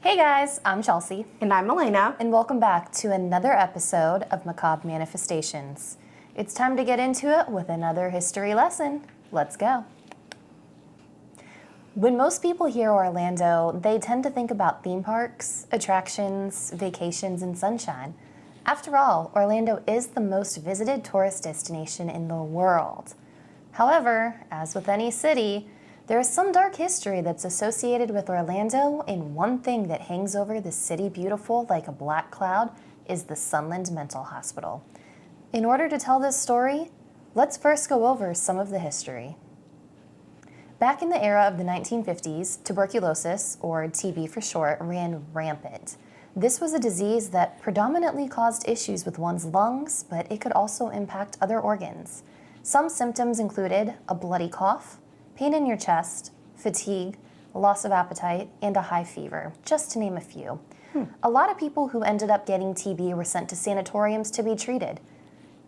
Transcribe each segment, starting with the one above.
Hey guys, I'm Chelsea. And I'm Elena. And welcome back to another episode of Macabre Manifestations. It's time to get into it with another history lesson. Let's go. When most people hear Orlando, they tend to think about theme parks, attractions, vacations, and sunshine. After all, Orlando is the most visited tourist destination in the world. However, as with any city, there is some dark history that's associated with Orlando, and one thing that hangs over the city beautiful like a black cloud is the Sunland Mental Hospital. In order to tell this story, let's first go over some of the history. Back in the era of the 1950s, tuberculosis, or TB for short, ran rampant. This was a disease that predominantly caused issues with one's lungs, but it could also impact other organs. Some symptoms included a bloody cough, pain in your chest, fatigue, loss of appetite, and a high fever, just to name a few. A lot of people who ended up getting TB were sent to sanatoriums to be treated,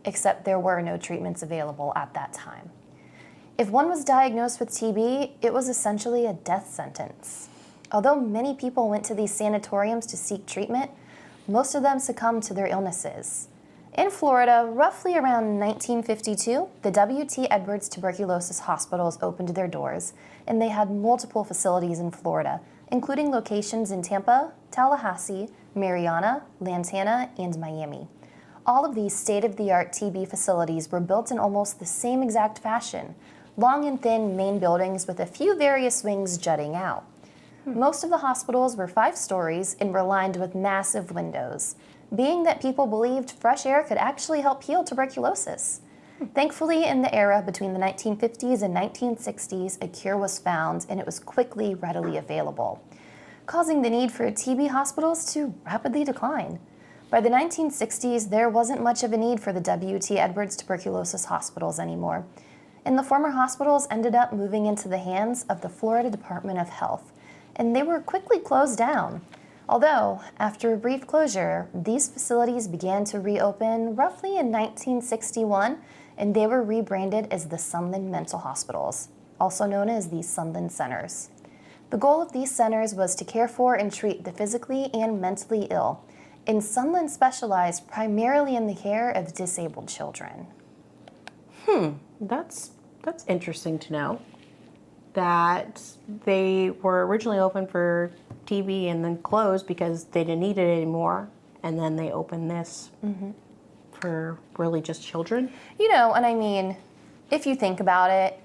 except there were no treatments available at that time. If one was diagnosed with TB, it was essentially a death sentence. Although many people went to these sanatoriums to seek treatment, most of them succumbed to their illnesses. In Florida, roughly around 1952, the W.T. Edwards Tuberculosis Hospitals opened their doors, and they had multiple facilities in Florida, including locations in Tampa, Tallahassee, Mariana, Lantana, and Miami. All of these state-of-the-art TB facilities were built in almost the same exact fashion, long and thin main buildings with a few various wings jutting out. Most of the hospitals were 5 stories and were lined with massive windows, being that people believed fresh air could actually help heal tuberculosis. Thankfully, in the era between the 1950s and 1960s, a cure was found and it was quickly readily available, causing the need for TB hospitals to rapidly decline. By the 1960s, there wasn't much of a need for the W.T. Edwards tuberculosis hospitals anymore, and the former hospitals ended up moving into the hands of the Florida Department of Health, and they were quickly closed down. Although, after a brief closure, these facilities began to reopen roughly in 1961, and they were rebranded as the Sunland Mental Hospitals, also known as the Sunland Centers. The goal of these centers was to care for and treat the physically and mentally ill, and Sunland specialized primarily in the care of disabled children. That's interesting to know that they were originally open for TB and then closed because they didn't need it anymore, and then they opened this for really just children. You know, and I mean, if you think about it,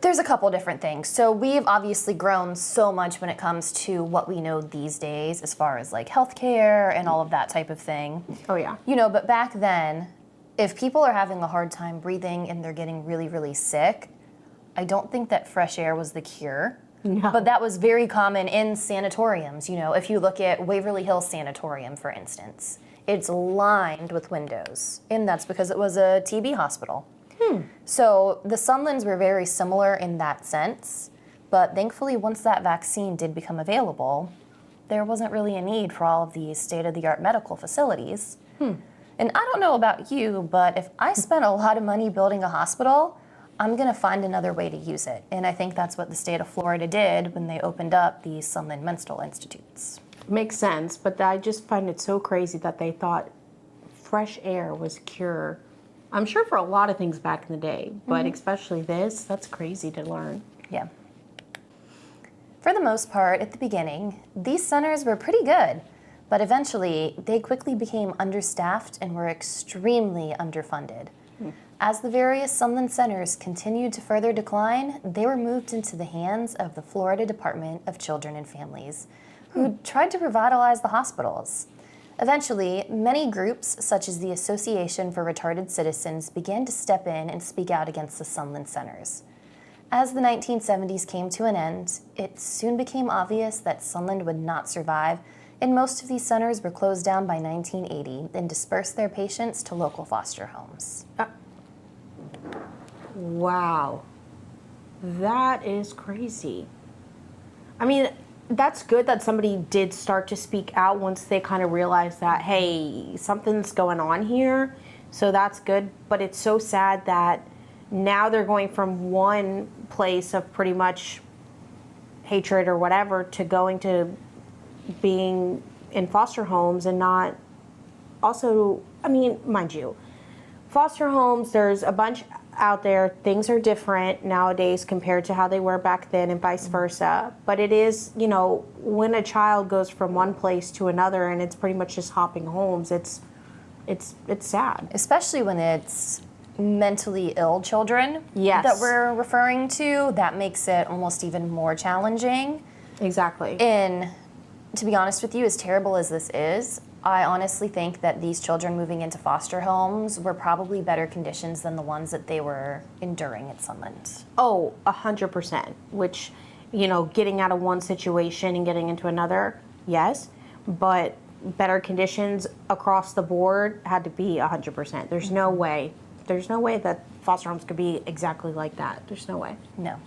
there's a couple different things. So we've obviously grown so much when it comes to what we know these days as far as like healthcare and all of that type of thing. Oh yeah. You know, but back then, if people are having a hard time breathing and they're getting really, really sick, I don't think that fresh air was the cure. No. But that was very common in sanatoriums. You know, if you look at Waverly Hills Sanatorium, for instance, it's lined with windows, and that's because it was a TB hospital. So the Sunlands were very similar in that sense, but thankfully once that vaccine did become available, there wasn't really a need for all of these state-of-the-art medical facilities. And I don't know about you, but if I spent a lot of money building a hospital, I'm going to find another way to use it. And I think that's what the state of Florida did when they opened up the Sunland Mental Institutes. Makes sense, but I just find it so crazy that they thought fresh air was a cure. I'm sure for a lot of things back in the day, but especially this, that's crazy to learn. Yeah. For the most part, at the beginning, these centers were pretty good, but eventually they quickly became understaffed and were extremely underfunded. As the various Sunland centers continued to further decline, they were moved into the hands of the Florida Department of Children and Families, who tried to revitalize the hospitals. Eventually, many groups, such as the Association for Retarded Citizens, began to step in and speak out against the Sunland centers. As the 1970s came to an end, it soon became obvious that Sunland would not survive, and most of these centers were closed down by 1980 and dispersed their patients to local foster homes. Wow. That is crazy. I mean, that's good that somebody did start to speak out once they kind of realized that, hey, something's going on here. So that's good. But it's so sad that now they're going from one place of pretty much hatred or whatever to going to being in foster homes and not also, I mean, mind you, foster homes, there's a bunch out there. Things are different nowadays compared to how they were back then and vice versa. But it is, you know, when a child goes from one place to another and it's pretty much just hopping homes, it's sad. Especially when it's mentally ill children Yes. that we're referring to. That makes it almost even more challenging. Exactly. And to be honest with you, as terrible as this is, I honestly think that these children moving into foster homes were probably better conditions than the ones that they were enduring at Sunland. Oh, 100%. Which, you know, getting out of one situation and getting into another, yes. But better conditions across the board had to be 100%. There's no way. There's no way that foster homes could be exactly like that. There's no way. No.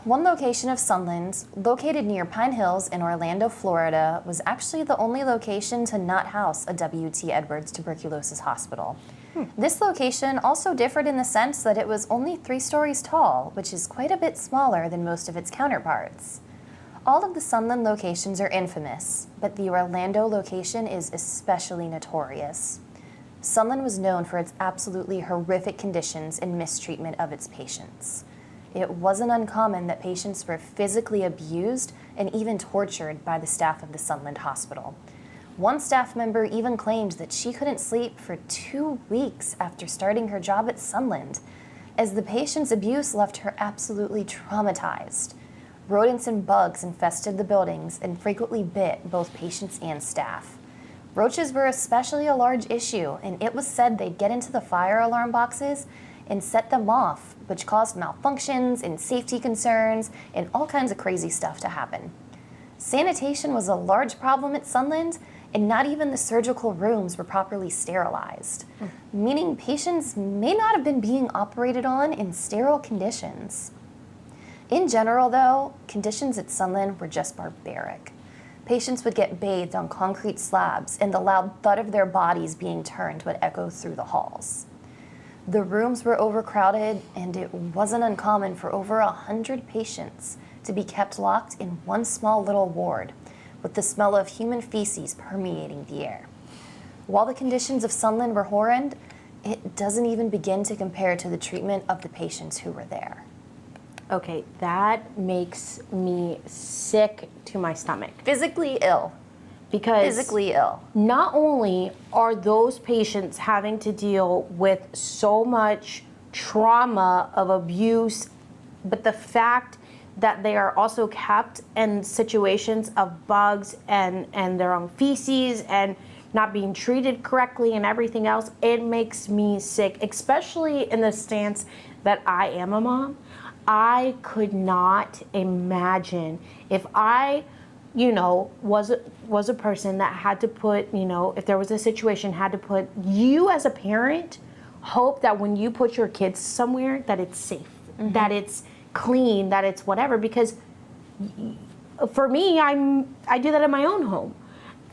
One location of Sunland, located near Pine Hills in Orlando, Florida, was actually the only location to not house a W.T. Edwards tuberculosis hospital. This location also differed in the sense that it was only 3 stories tall, which is quite a bit smaller than most of its counterparts. All of the Sunland locations are infamous, but the Orlando location is especially notorious. Sunland was known for its absolutely horrific conditions and mistreatment of its patients. It wasn't uncommon that patients were physically abused and even tortured by the staff of the Sunland Hospital. One staff member even claimed that she couldn't sleep for 2 weeks after starting her job at Sunland, as the patient's abuse left her absolutely traumatized. Rodents and bugs infested the buildings and frequently bit both patients and staff. Roaches were especially a large issue, and it was said they'd get into the fire alarm boxes and set them off, which caused malfunctions and safety concerns and all kinds of crazy stuff to happen. Sanitation was a large problem at Sunland, and not even the surgical rooms were properly sterilized, meaning patients may not have been being operated on in sterile conditions. In general, though, conditions at Sunland were just barbaric. Patients would get bathed on concrete slabs, and the loud thud of their bodies being turned would echo through the halls. The rooms were overcrowded, and it wasn't uncommon for over 100 patients to be kept locked in one small little ward, with the smell of human feces permeating the air. While the conditions of Sunland were horrid, it doesn't even begin to compare to the treatment of the patients who were there. Okay, that makes me sick to my stomach. Physically ill. Because Physically ill. not only are those patients having to deal with so much trauma of abuse, but the fact that they are also kept in situations of bugs and their own feces and not being treated correctly and everything else, it makes me sick, especially in the stance that I am a mom. I could not imagine if I, you know, was a person that had to put, you know, if there was a situation, had to put you as a parent, hope that when you put your kids somewhere that it's safe, that it's clean, that it's whatever. Because for me, I do that in my own home.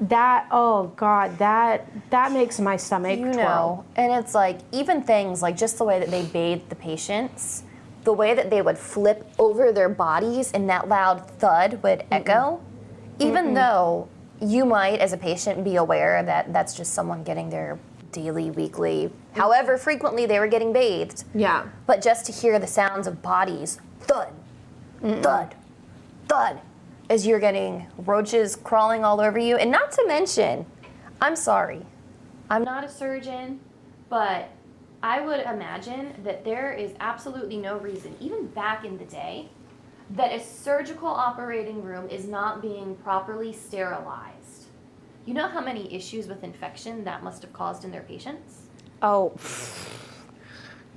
That, oh God, that makes my stomach twirl. know, and it's like even things like just the way that they bathed the patients, the way that they would flip over their bodies and that loud thud would echo, even though you might, as a patient, be aware that that's just someone getting their daily, weekly, however frequently they were getting bathed. Yeah. But just to hear the sounds of bodies, thud, thud, thud, as you're getting roaches crawling all over you. And not to mention, I'm sorry, I'm not a surgeon, but I would imagine that there is absolutely no reason, even back in the day, that a surgical operating room is not being properly sterilized. You know how many issues with infection that must have caused in their patients? Oh,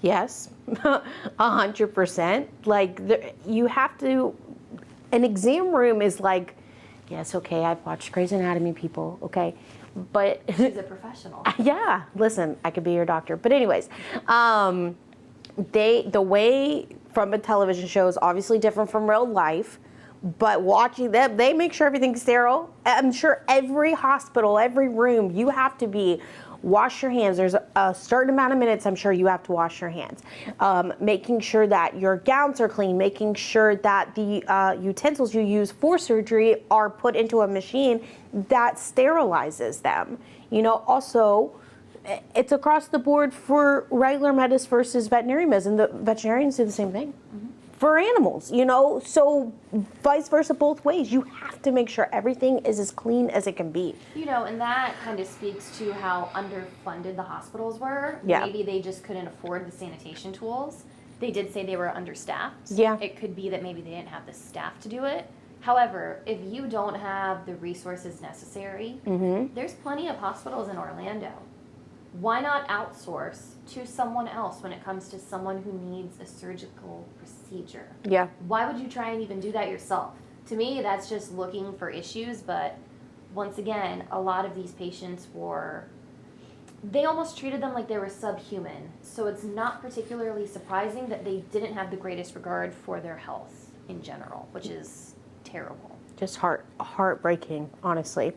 yes, 100%. Like, you have to, an exam room is like, yes, okay, I've watched Grey's Anatomy, people, okay, but. She's a professional. Yeah, listen, I could be your doctor. But anyways, the way from a television show is obviously different from real life, but watching them, they make sure everything's sterile. I'm sure every hospital, every room, you have to be wash your hands. There's a certain amount of minutes I'm sure you have to wash your hands. Making sure that your gowns are clean, making sure that the utensils you use for surgery are put into a machine that sterilizes them. You know, also, it's across the board for regular medicine versus veterinary medicine. The veterinarians do the same thing. For animals, you know, so vice versa both ways. You have to make sure everything is as clean as it can be. You know, and that kind of speaks to how underfunded the hospitals were. Yeah. Maybe they just couldn't afford the sanitation tools. They did say they were understaffed. Yeah. It could be that maybe they didn't have the staff to do it. However, if you don't have the resources necessary, there's plenty of hospitals in Orlando. Why not outsource to someone else when it comes to someone who needs a surgical procedure? Yeah. Why would you try and even do that yourself? To me, that's just looking for issues, but once again, a lot of these patients they almost treated them like they were subhuman. So it's not particularly surprising that they didn't have the greatest regard for their health in general, which is terrible. Just heartbreaking, honestly.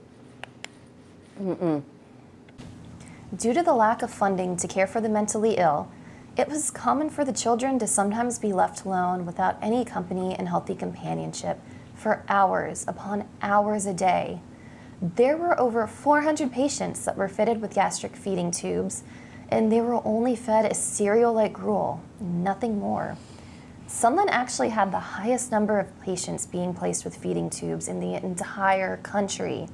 Due to the lack of funding to care for the mentally ill, it was common for the children to sometimes be left alone without any company and healthy companionship for hours upon hours a day. There were over 400 patients that were fitted with gastric feeding tubes, and they were only fed a cereal-like gruel, nothing more. Sunland actually had the highest number of patients being placed with feeding tubes in the entire country.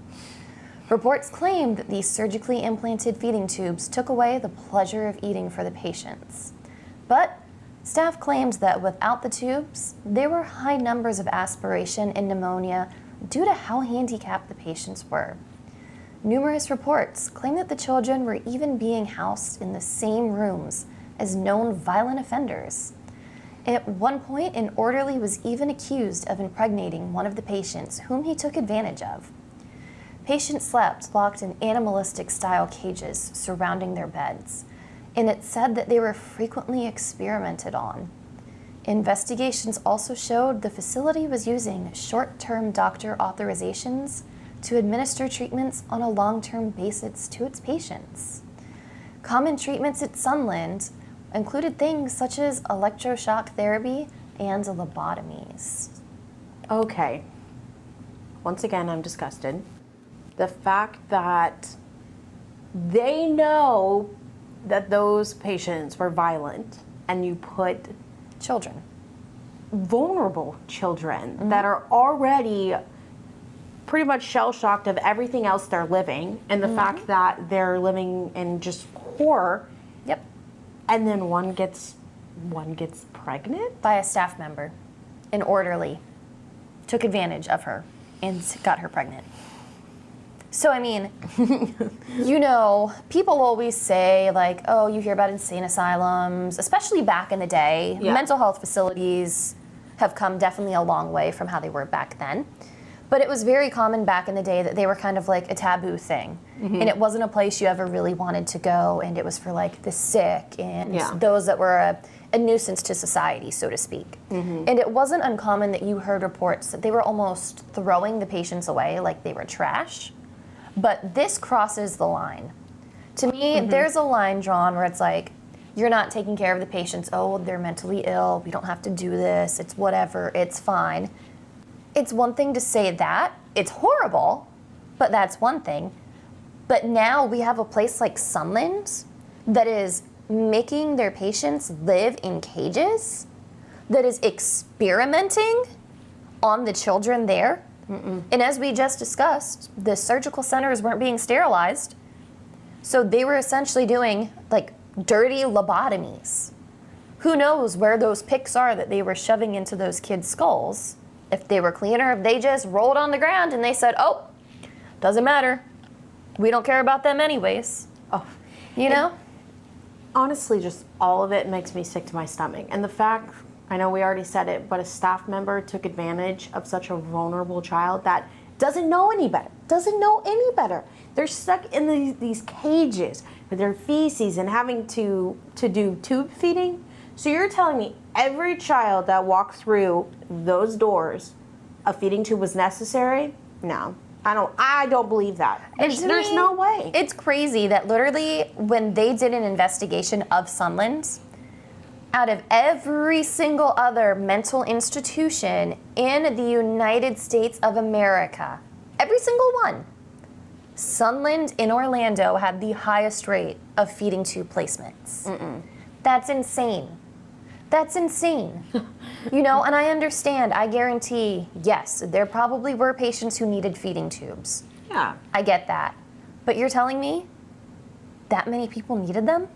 Reports claimed that these surgically implanted feeding tubes took away the pleasure of eating for the patients. But staff claimed that without the tubes, there were high numbers of aspiration and pneumonia due to how handicapped the patients were. Numerous reports claim that the children were even being housed in the same rooms as known violent offenders. At one point, an orderly was even accused of impregnating one of the patients whom he took advantage of. Patients slept locked in animalistic-style cages surrounding their beds, and it's said that they were frequently experimented on. Investigations also showed the facility was using short-term doctor authorizations to administer treatments on a long-term basis to its patients. Common treatments at Sunland included things such as electroshock therapy and lobotomies. Okay. Once again, I'm disgusted. The fact that they know that those patients were violent and you put Children. vulnerable children that are already pretty much shell-shocked of everything else they're living and the fact that they're living in just horror. Yep. And then one gets pregnant? By a staff member. An orderly took advantage of her and got her pregnant. So, I mean, you know, people always say, like, oh, you hear about insane asylums, especially back in the day. Yeah. Mental health facilities have come definitely a long way from how they were back then. But it was very common back in the day that they were kind of like a taboo thing. And it wasn't a place you ever really wanted to go, and it was for, like, the sick and those that were a nuisance to society, so to speak. And it wasn't uncommon that you heard reports that they were almost throwing the patients away like they were trash. But this crosses the line. To me, there's a line drawn where it's like, you're not taking care of the patients. Oh, they're mentally ill. We don't have to do this. It's whatever. It's fine. It's one thing to say that. It's horrible, but that's one thing. But now we have a place like Sunland that is making their patients live in cages, that is experimenting on the children there. And as we just discussed, the surgical centers weren't being sterilized. So they were essentially doing like dirty lobotomies. Who knows where those picks are that they were shoving into those kids' skulls? If they were clean or if they just rolled on the ground and they said, oh, doesn't matter. We don't care about them anyways. Oh, you know? Honestly, just all of it makes me sick to my stomach. And the fact, I know we already said it, but a staff member took advantage of such a vulnerable child that doesn't know any better. They're stuck in these cages with their feces and having to do tube feeding. So you're telling me every child that walked through those doors, a feeding tube was necessary? No. I don't believe that. There's me, no way. It's crazy that literally when they did an investigation of Sunland, out of every single other mental institution in the United States of America, every single one, Sunland in Orlando had the highest rate of feeding tube placements. That's insane. That's insane. You know, and I understand, I guarantee, yes, there probably were patients who needed feeding tubes. Yeah. I get that. But you're telling me that many people needed them?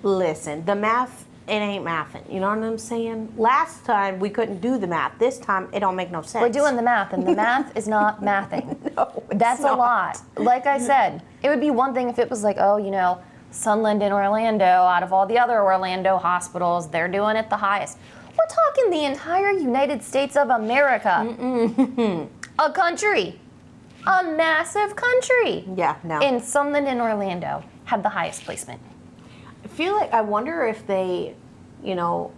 Listen, the math, it ain't mathing. You know what I'm saying? Last time we couldn't do the math. This time it don't make no sense. We're doing the math, and the math is not mathing. No, That's not. a lot. Like I said, it would be one thing if it was like, oh, you know, Sunland in Orlando, out of all the other Orlando hospitals, they're doing it the highest. We're talking the entire United States of America. A country. A massive country. Yeah, no. In Sunland in Orlando had the highest placement. I wonder if they, you know,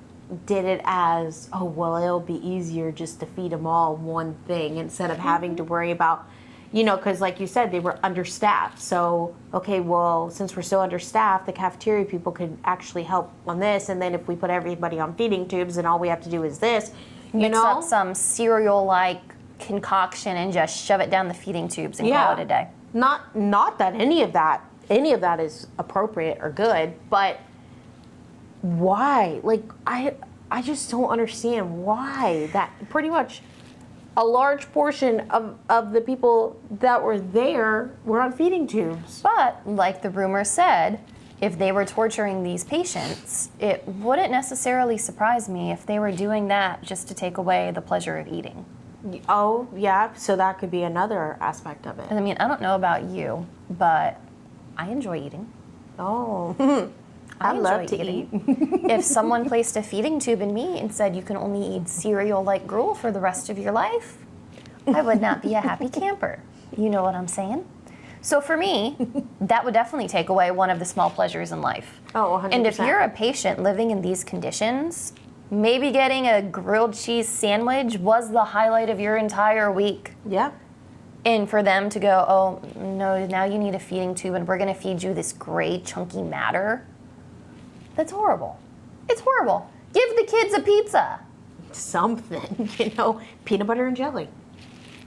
did it as, oh, well, it'll be easier just to feed them all one thing instead of having to worry about, you know, because like you said, they were understaffed. So, okay, well, since we're so understaffed, the cafeteria people could actually help on this. And then if we put everybody on feeding tubes and all we have to do is this, you Mix know? up some cereal-like concoction and just shove it down the feeding tubes and call it a day. Not that any of that is appropriate or good, but why? Like, I just don't understand why that pretty much a large portion of the people that were there were on feeding tubes. But, like the rumor said, if they were torturing these patients, it wouldn't necessarily surprise me if they were doing that just to take away the pleasure of eating. Oh, yeah, so that could be another aspect of it. And I mean, I don't know about you, but I enjoy eating. Oh, I love to eat. If someone placed a feeding tube in me and said you can only eat cereal like gruel for the rest of your life, I would not be a happy camper. You know what I'm saying? So for me, that would definitely take away one of the small pleasures in life. Oh, 100%. And if you're a patient living in these conditions, maybe getting a grilled cheese sandwich was the highlight of your entire week. Yeah. And for them to go, oh, no, now you need a feeding tube and we're going to feed you this gray, chunky matter. That's horrible. It's horrible. Give the kids a pizza. Something, you know, peanut butter and jelly.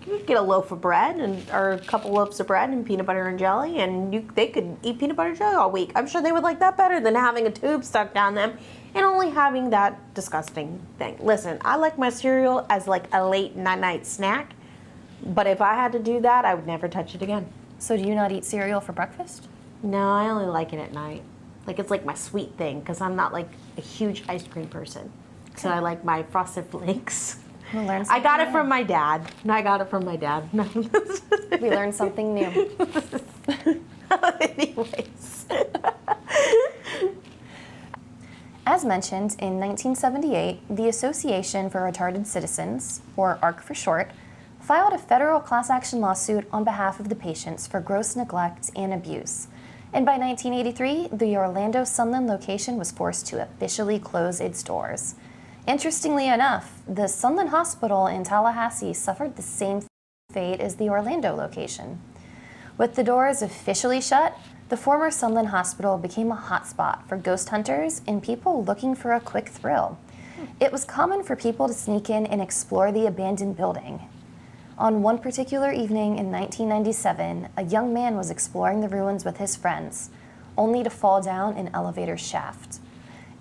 You could get a loaf of bread or a couple loaves of bread and peanut butter and jelly, and they could eat peanut butter and jelly all week. I'm sure they would like that better than having a tube stuck down them and only having that disgusting thing. Listen, I like my cereal as like a late night snack, but if I had to do that, I would never touch it again. So do you not eat cereal for breakfast? No, I only like it at night. Like, it's like my sweet thing, because I'm not like a huge ice cream person. So I like my Frosted Flakes. We'll learn I got it something from my dad. new. We learned something new. Anyways. As mentioned, in 1978, the Association for Retarded Citizens, or ARC for short, filed a federal class action lawsuit on behalf of the patients for gross neglect and abuse. And by 1983, the Orlando Sunland location was forced to officially close its doors. Interestingly enough, the Sunland Hospital in Tallahassee suffered the same fate as the Orlando location. With the doors officially shut, the former Sunland Hospital became a hotspot for ghost hunters and people looking for a quick thrill. It was common for people to sneak in and explore the abandoned building. On one particular evening in 1997, a young man was exploring the ruins with his friends, only to fall down an elevator shaft.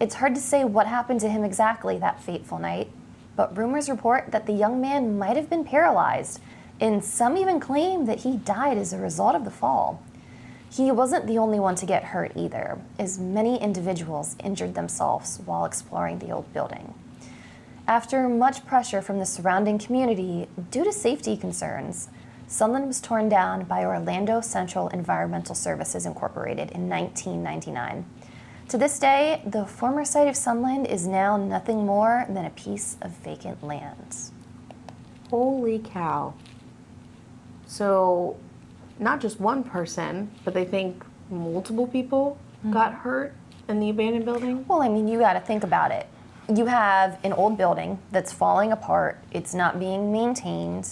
It's hard to say what happened to him exactly that fateful night, but rumors report that the young man might have been paralyzed, and some even claim that he died as a result of the fall. He wasn't the only one to get hurt either, as many individuals injured themselves while exploring the old building. After much pressure from the surrounding community due to safety concerns, Sunland was torn down by Orlando Central Environmental Services Incorporated in 1999. To this day, the former site of Sunland is now nothing more than a piece of vacant land. Holy cow. So, not just one person, but they think multiple people got hurt in the abandoned building? Well, I mean, you got to think about it. You have an old building that's falling apart. It's not being maintained.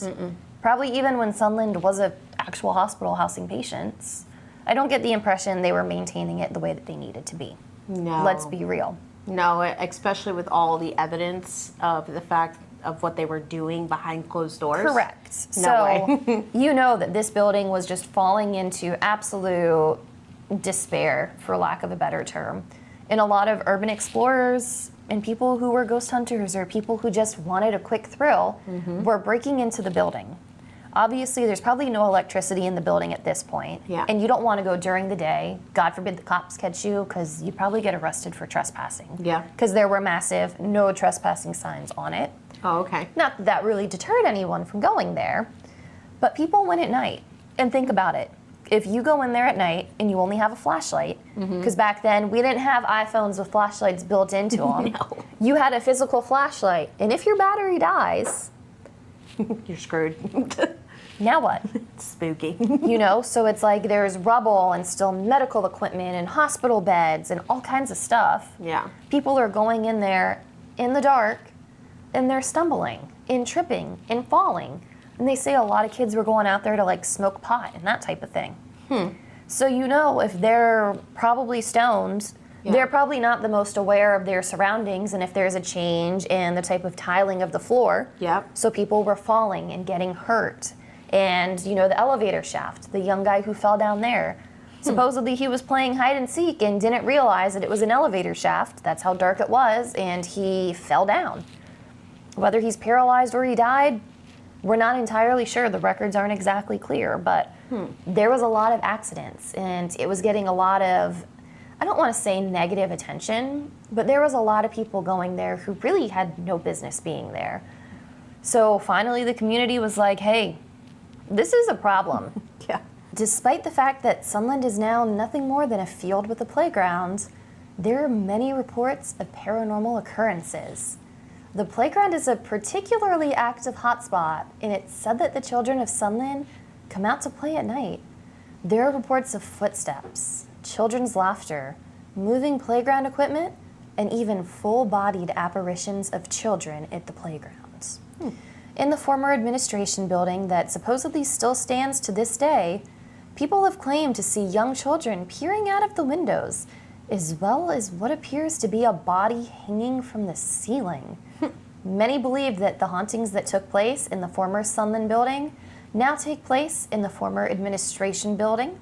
Probably even when Sunland was a actual hospital housing patients. I don't get the impression they were maintaining it the way that they needed to be. No. Let's be real. No, especially with all the evidence of the fact of what they were doing behind closed doors. Correct. No so way. you know that this building was just falling into absolute despair, for lack of a better term. And a lot of urban explorers and people who were ghost hunters or people who just wanted a quick thrill were breaking into the building. Obviously, there's probably no electricity in the building at this point. Yeah. And you don't want to go during the day. God forbid the cops catch you, because you'd probably get arrested for trespassing. Yeah. Because there were massive no trespassing signs on it. Oh, okay. Not that that really deterred anyone from going there, but people went at night. And think about it. If you go in there at night and you only have a flashlight, because back then we didn't have iPhones with flashlights built into them. No. You had a physical flashlight. And if your battery dies, You're screwed. now what? Spooky. You know, so it's like there's rubble and still medical equipment and hospital beds and all kinds of stuff. Yeah. People are going in there in the dark and they're stumbling and tripping and falling. And they say a lot of kids were going out there to like smoke pot and that type of thing. So you know, if they're probably stoned, they're probably not the most aware of their surroundings and if there's a change in the type of tiling of the floor. Yep. So people were falling and getting hurt. And, you know, the elevator shaft, the young guy who fell down there. Supposedly he was playing hide and seek and didn't realize that it was an elevator shaft. That's how dark it was, and he fell down. Whether he's paralyzed or he died, we're not entirely sure. The records aren't exactly clear, but there was a lot of accidents, and it was getting a lot of, I don't want to say negative attention, but there was a lot of people going there who really had no business being there. So finally the community was like, hey, this is a problem. Yeah. Despite the fact that Sunland is now nothing more than a field with a playground, there are many reports of paranormal occurrences. The playground is a particularly active hotspot, and it's said that the children of Sunland come out to play at night. There are reports of footsteps, children's laughter, moving playground equipment, and even full-bodied apparitions of children at the playgrounds. In the former administration building that supposedly still stands to this day, people have claimed to see young children peering out of the windows, as well as what appears to be a body hanging from the ceiling. Many believe that the hauntings that took place in the former Sunland building now take place in the former administration building.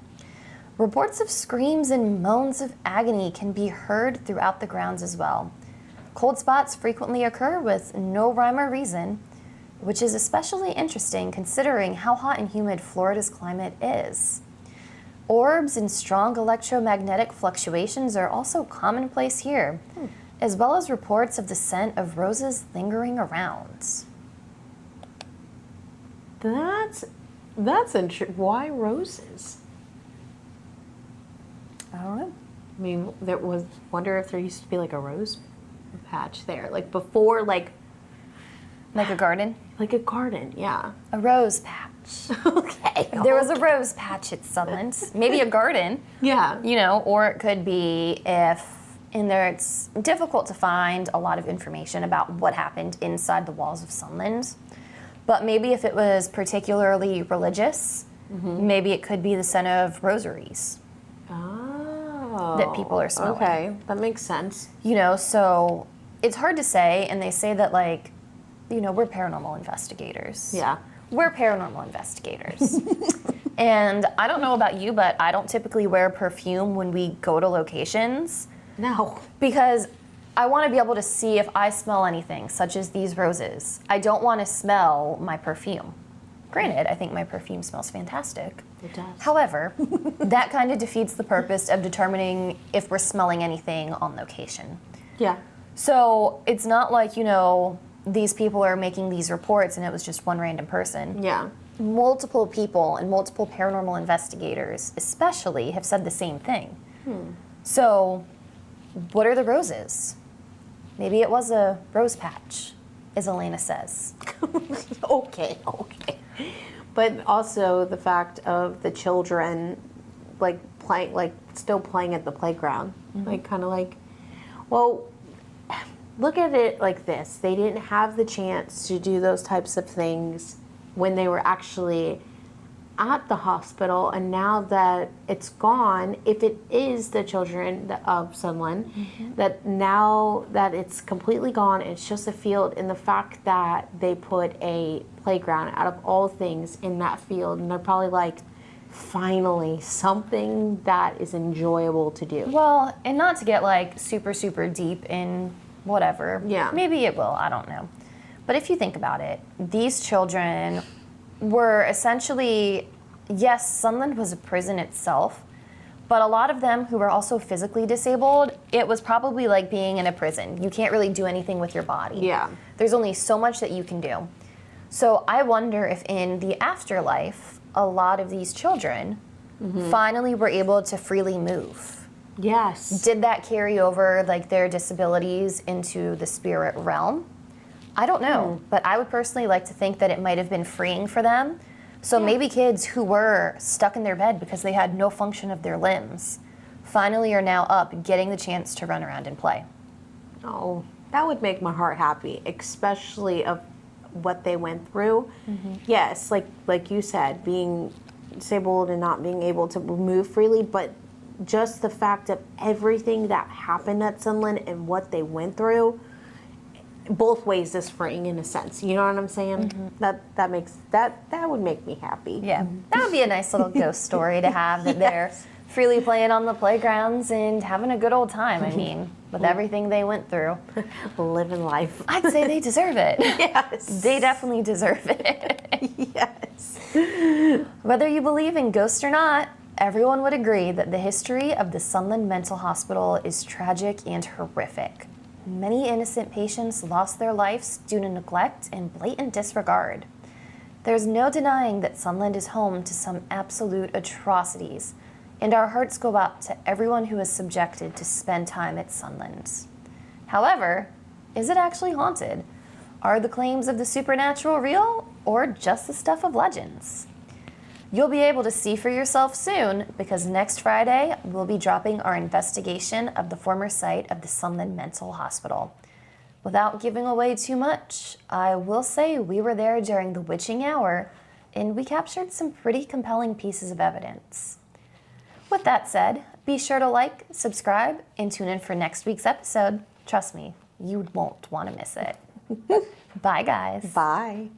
Reports of screams and moans of agony can be heard throughout the grounds as well. Cold spots frequently occur with no rhyme or reason, which is especially interesting considering how hot and humid Florida's climate is. Orbs and strong electromagnetic fluctuations are also commonplace here, as well as reports of the scent of roses lingering around. That's interesting. Why roses? I don't know. I mean, wonder if there used to be like a rose patch there, like before, like Like a garden? a garden. Yeah. A rose patch. Okay. There was a rose patch at Sunland. Maybe a garden, Yeah. you know, or it could be if in there it's difficult to find a lot of information about what happened inside the walls of Sunland. But maybe if it was particularly religious, maybe it could be the scent of rosaries Oh. that people are smelling. Okay, that makes sense. You know, so it's hard to say, and they say that, like, you know, we're paranormal investigators. Yeah. We're paranormal investigators. And I don't know about you, but I don't typically wear perfume when we go to locations No. because I want to be able to see if I smell anything, such as these roses. I don't want to smell my perfume. Granted, I think my perfume smells fantastic. It does. However, that kind of defeats the purpose of determining if we're smelling anything on location. Yeah. So it's not like, you know, these people are making these reports and it was just one random person. Yeah. Multiple people and multiple paranormal investigators especially have said the same thing. So what are the roses? Maybe it was a rose patch, as Elena says. Okay. But also the fact of the children, like playing, like still playing at the playground, like kind of like, well, look at it like this: they didn't have the chance to do those types of things when they were actually at the hospital, and now that it's gone, if it is the children of Sunland, that now that it's completely gone, it's just a field, and the fact that they put a playground out of all things in that field, and they're probably like, finally, something that is enjoyable to do. Well, and not to get like super, super deep in whatever. Yeah. Maybe it will, I don't know. But if you think about it, these children were essentially, yes, Sunland was a prison itself, but a lot of them who were also physically disabled, it was probably like being in a prison. You can't really do anything with your body. Yeah. There's only so much that you can do. So I wonder if in the afterlife, a lot of these children finally were able to freely move. Yes. Did that carry over like their disabilities into the spirit realm? I don't know, but I would personally like to think that it might have been freeing for them. So maybe kids who were stuck in their bed because they had no function of their limbs finally are now up getting the chance to run around and play. Oh, that would make my heart happy, especially of what they went through. Yes, like you said, being disabled and not being able to move freely, but just the fact of everything that happened at Sunland and what they went through, both ways is freeing in a sense. You know what I'm saying? That makes that would make me happy. Yeah, that would be a nice little ghost story to have, that they're freely playing on the playgrounds and having a good old time. I mean, with everything they went through. Living life. I'd say they deserve it. Yes. They definitely deserve it. Yes. Whether you believe in ghosts or not, everyone would agree that the history of the Sunland Mental Hospital is tragic and horrific. Many innocent patients lost their lives due to neglect and blatant disregard. There's no denying that Sunland is home to some absolute atrocities, and our hearts go out to everyone who is subjected to spend time at Sunland. However, is it actually haunted? Are the claims of the supernatural real, or just the stuff of legends? You'll be able to see for yourself soon, because next Friday, we'll be dropping our investigation of the former site of the Sunland Mental Hospital. Without giving away too much, I will say we were there during the witching hour, and we captured some pretty compelling pieces of evidence. With that said, be sure to like, subscribe, and tune in for next week's episode. Trust me, you won't want to miss it. Bye, guys. Bye.